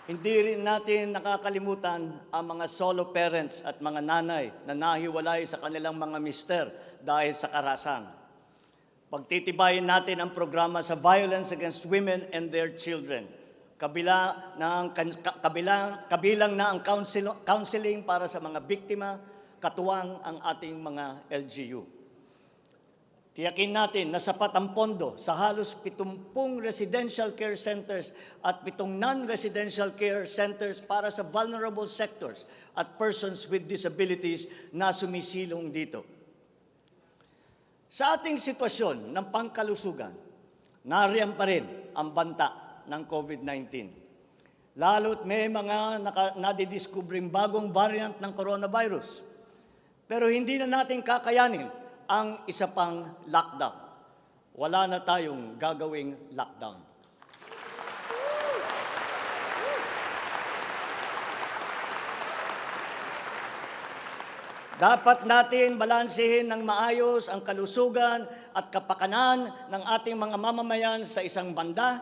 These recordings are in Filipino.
Hindi rin natin nakakalimutan ang mga solo parents at mga nanay na nahiwalay sa kanilang mga mister dahil sa karahasan. Pagtitibayin natin ang programa sa violence against women and their children. Kabilang na ang counseling para sa mga biktima, katuwang ang ating mga LGU. Tiyakin natin na sapat ang pondo sa halos 70 residential care centers at 7 non-residential care centers para sa vulnerable sectors at persons with disabilities na sumisilong dito. Sa ating sitwasyon ng pangkalusugan, nariyan pa rin ang banta ng COVID-19. Lalo't may mga nadidiskubring bagong variant ng coronavirus. Pero hindi na natin kakayanin ang isa pang lockdown. Wala na tayong gagawing lockdown. Dapat natin balansehin ng maayos ang kalusugan at kapakanan ng ating mga mamamayan sa isang banda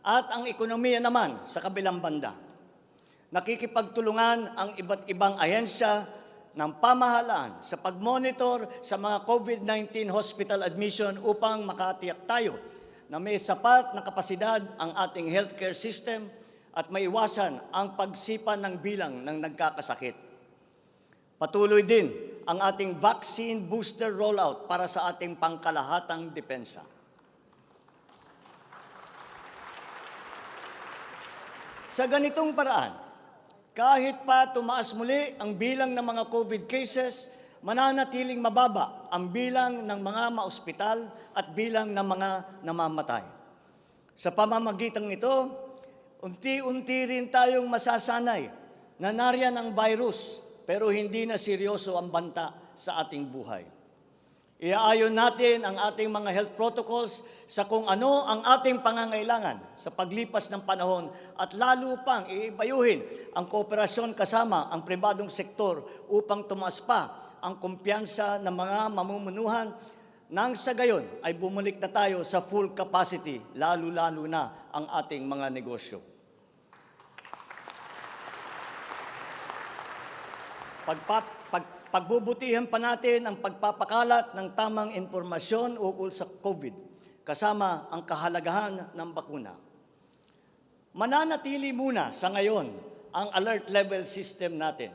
at ang ekonomiya naman sa kabilang banda. Nakikipagtulungan ang iba't ibang ahensya ng pamahalaan sa pag-monitor sa mga COVID-19 hospital admission upang makatiyak tayo na may sapat na kapasidad ang ating healthcare system at maiwasan ang pagsipa ng bilang ng nagkakasakit. Patuloy din ang ating vaccine booster rollout para sa ating pangkalahatang depensa. Sa ganitong paraan, kahit pa tumaas muli ang bilang ng mga COVID cases, mananatiling mababa ang bilang ng mga maospital at bilang ng mga namamatay. Sa pamamagitan nito, unti-unti rin tayong masasanay na nariyan ang virus, pero hindi na seryoso ang banta sa ating buhay. Iaayon natin ang ating mga health protocols sa kung ano ang ating pangangailangan sa paglipas ng panahon at lalo pang iibayuhin ang kooperasyon kasama ang pribadong sektor upang tumaas pa ang kumpiyansa ng mga mamumunuhan nang sa gayon ay bumalik na tayo sa full capacity, lalo-lalo na ang ating mga negosyo. Pagbubutihan pa natin ang pagpapakalat ng tamang impormasyon ukol sa COVID, kasama ang kahalagahan ng bakuna. Mananatili muna sa ngayon ang alert level system natin.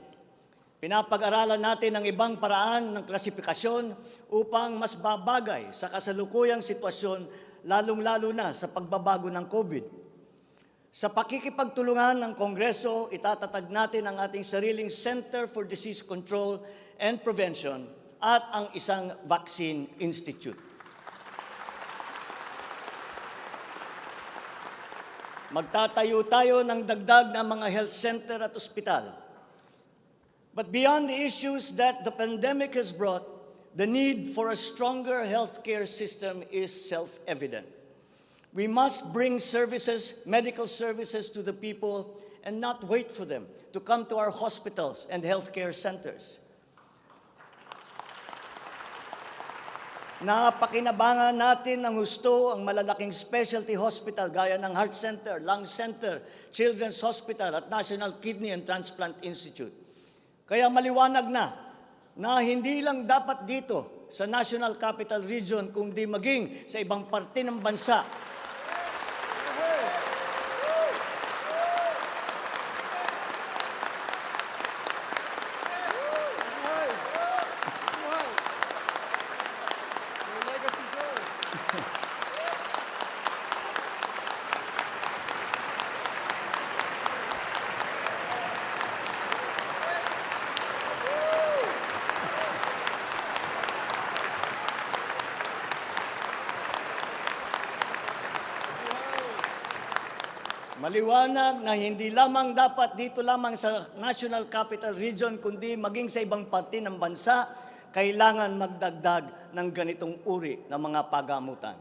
Pinapag-aralan natin ang ibang paraan ng klasifikasyon upang mas babagay sa kasalukuyang sitwasyon, lalong-lalo na sa pagbabago ng COVID. Sa pakikipagtulungan ng Kongreso, itatatag natin ang ating sariling Center for Disease Control and Prevention at ang isang Vaccine Institute. Magtatayo tayo ng dagdag na mga health center at ospital. But beyond the issues that the pandemic has brought, the need for a stronger healthcare system is self-evident. We must bring services, medical services to the people and not wait for them to come to our hospitals and healthcare centers. Napakinabangan natin ng husto ang malalaking specialty hospital gaya ng Heart Center, Lung Center, Children's Hospital at National Kidney and Transplant Institute. Kaya maliwanag na hindi lang dapat dito sa National Capital Region kundi maging sa ibang parte ng bansa. Maliwanag na hindi lamang dapat dito lamang sa National Capital Region, kundi maging sa ibang parte ng bansa, kailangan magdagdag ng ganitong uri ng mga pagamutan.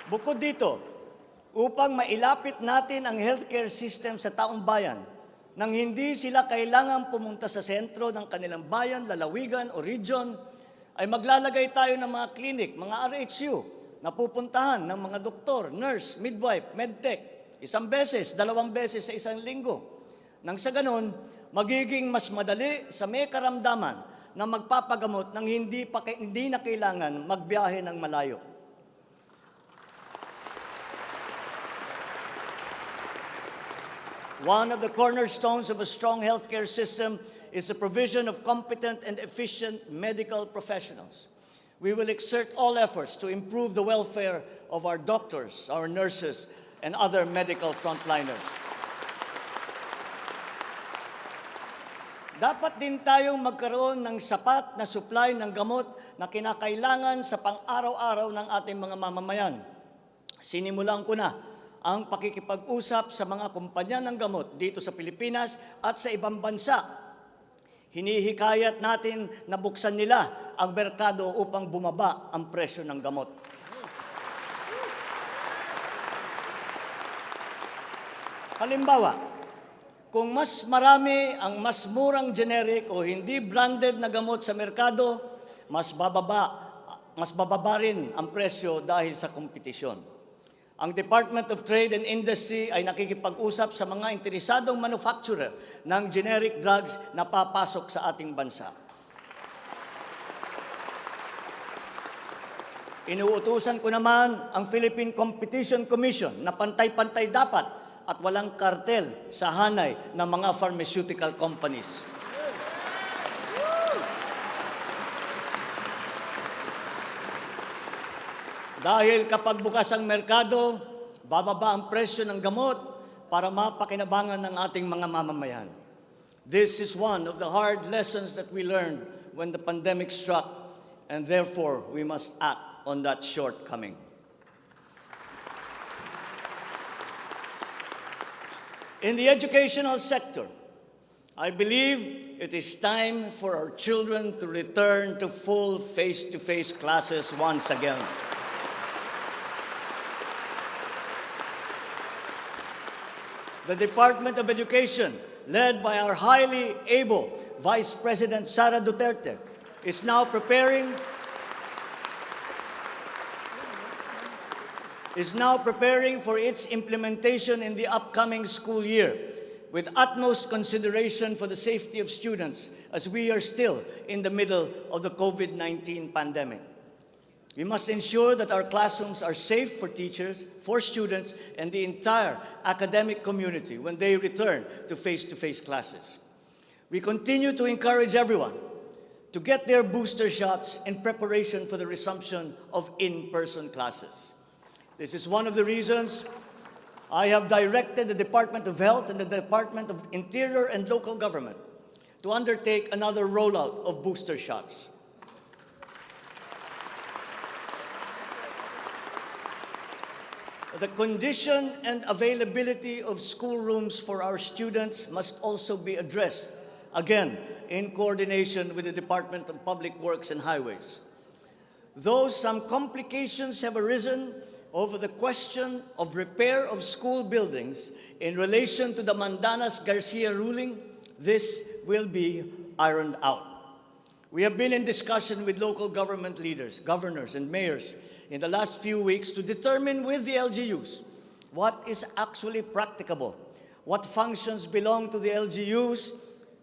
Bukod dito, upang mailapit natin ang healthcare system sa taong bayan, nang hindi sila kailangan pumunta sa sentro ng kanilang bayan, lalawigan o region, ay maglalagay tayo ng mga clinic, mga RHU, napupuntahan ng mga doktor, nurse, midwife, medtech, isang beses, dalawang beses sa isang linggo. Nang sa ganon, magiging mas madali sa may karamdaman na magpapagamot nang hindi na kailangan magbiyahe ng malayo. One of the cornerstones of a strong healthcare system is the provision of competent and efficient medical professionals. We will exert all efforts to improve the welfare of our doctors, our nurses, and other medical frontliners. Dapat din tayong magkaroon ng sapat na supply ng gamot na kinakailangan sa pang-araw-araw ng ating mga mamamayan. Sinimulan ko na ang pakikipag-usap sa mga kumpanya ng gamot dito sa Pilipinas at sa ibang bansa. Hinihikayat natin na buksan nila ang merkado upang bumaba ang presyo ng gamot. Halimbawa, kung mas marami ang mas murang generic o hindi branded na gamot sa merkado, mas bababa rin ang presyo dahil sa kompetisyon. Ang Department of Trade and Industry ay nakikipag-usap sa mga interesadong manufacturer ng generic drugs na papasok sa ating bansa. Inuutusan ko naman ang Philippine Competition Commission na pantay-pantay dapat at walang kartel sa hanay ng mga pharmaceutical companies. Dahil kapag bukas ang merkado, bababa ang presyo ng gamot para mapakinabangan ng ating mga mamamayan. This is one of the hard lessons that we learned when the pandemic struck, and therefore we must act on that shortcoming. In the educational sector, I believe it is time for our children to return to full face-to-face classes once again. The Department of Education, led by our highly able Vice President Sara Duterte, is now preparing for its implementation in the upcoming school year, with utmost consideration for the safety of students as we are still in the middle of the COVID-19 pandemic. We must ensure that our classrooms are safe for teachers, for students, and the entire academic community when they return to face-to-face classes. We continue to encourage everyone to get their booster shots in preparation for the resumption of in-person classes. This is one of the reasons I have directed the Department of Health and the Department of Interior and Local Government to undertake another rollout of booster shots. The condition and availability of schoolrooms for our students must also be addressed, again, in coordination with the Department of Public Works and Highways. Though some complications have arisen over the question of repair of school buildings in relation to the Mandanas-Garcia ruling, this will be ironed out. We have been in discussion with local government leaders, governors, and mayors in the last few weeks to determine with the LGUs what is actually practicable, what functions belong to the LGUs,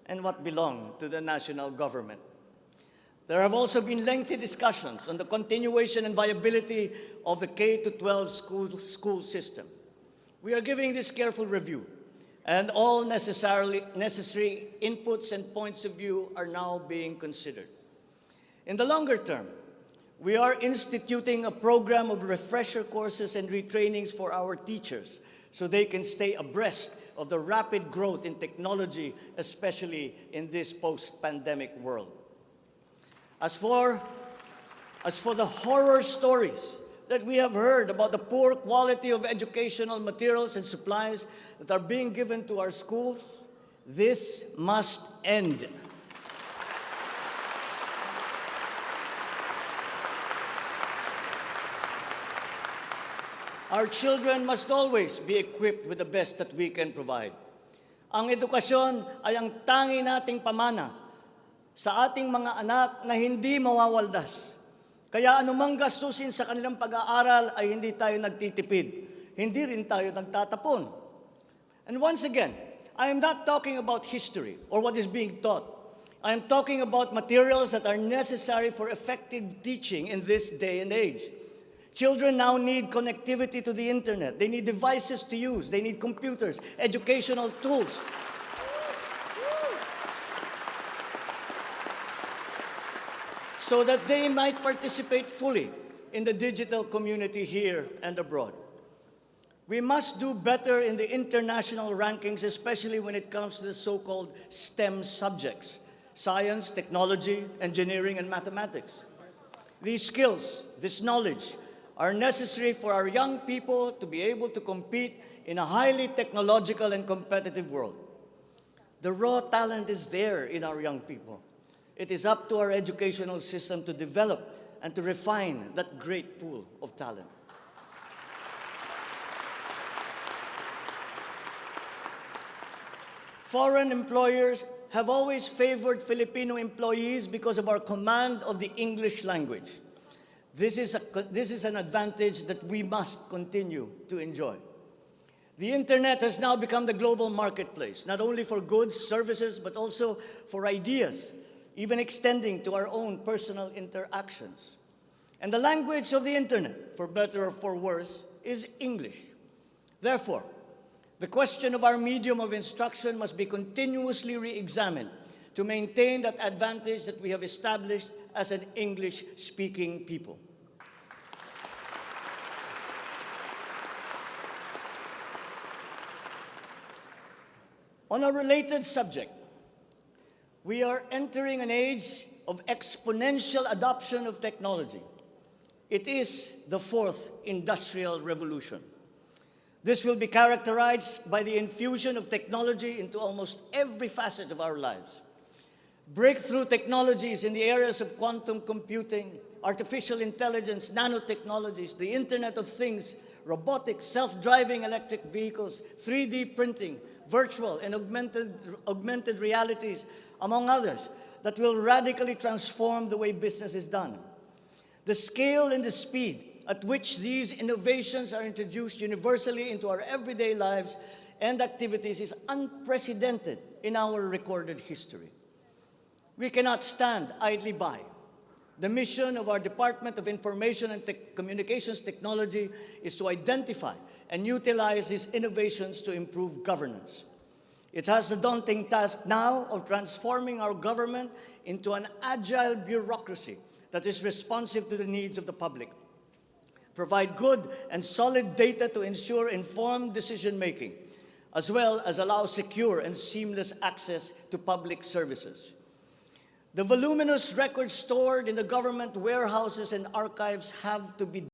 and what belong to the national government. There have also been lengthy discussions on the continuation and viability of the K-12 school system. We are giving this careful review, and all necessary inputs and points of view are now being considered. In the longer term, we are instituting a program of refresher courses and retrainings for our teachers so they can stay abreast of the rapid growth in technology, especially in this post-pandemic world. As for the horror stories that we have heard about the poor quality of educational materials and supplies that are being given to our schools, this must end. Our children must always be equipped with the best that we can provide. Ang edukasyon ay ang tangi nating pamana sa ating mga anak na hindi mawawaldas. Kaya anumang gastusin sa kanilang pag-aaral ay hindi tayo nagtitipid. Hindi rin tayo nagtatapon. And once again, I am not talking about history or what is being taught. I am talking about materials that are necessary for effective teaching in this day and age. Children now need connectivity to the internet. They need devices to use. They need computers, educational tools. So that they might participate fully in the digital community here and abroad. We must do better in the international rankings, especially when it comes to the so-called STEM subjects: science, technology, engineering, and mathematics. These skills, this knowledge, are necessary for our young people to be able to compete in a highly technological and competitive world. The raw talent is there in our young people. It is up to our educational system to develop and to refine that great pool of talent. Foreign employers have always favored Filipino employees because of our command of the English language. This is an advantage that we must continue to enjoy. The internet has now become the global marketplace, not only for goods, services, but also for ideas, even extending to our own personal interactions. And the language of the internet, for better or for worse, is English. Therefore, the question of our medium of instruction must be continuously re-examined to maintain that advantage that we have established as an English-speaking people. On a related subject, we are entering an age of exponential adoption of technology. It is the fourth industrial revolution. This will be characterized by the infusion of technology into almost every facet of our lives. Breakthrough technologies in the areas of quantum computing, artificial intelligence, nanotechnologies, the Internet of Things, robotics, self-driving electric vehicles, 3D printing, virtual and augmented realities, among others, that will radically transform the way business is done. The scale and the speed at which these innovations are introduced universally into our everyday lives and activities is unprecedented in our recorded history. We cannot stand idly by. The mission of our Department of Information and Communications Technology is to identify and utilize these innovations to improve governance. It has the daunting task now of transforming our government into an agile bureaucracy that is responsive to the needs of the public. Provide good and solid data to ensure informed decision-making, as well as allow secure and seamless access to public services. The voluminous records stored in the government warehouses and archives have to be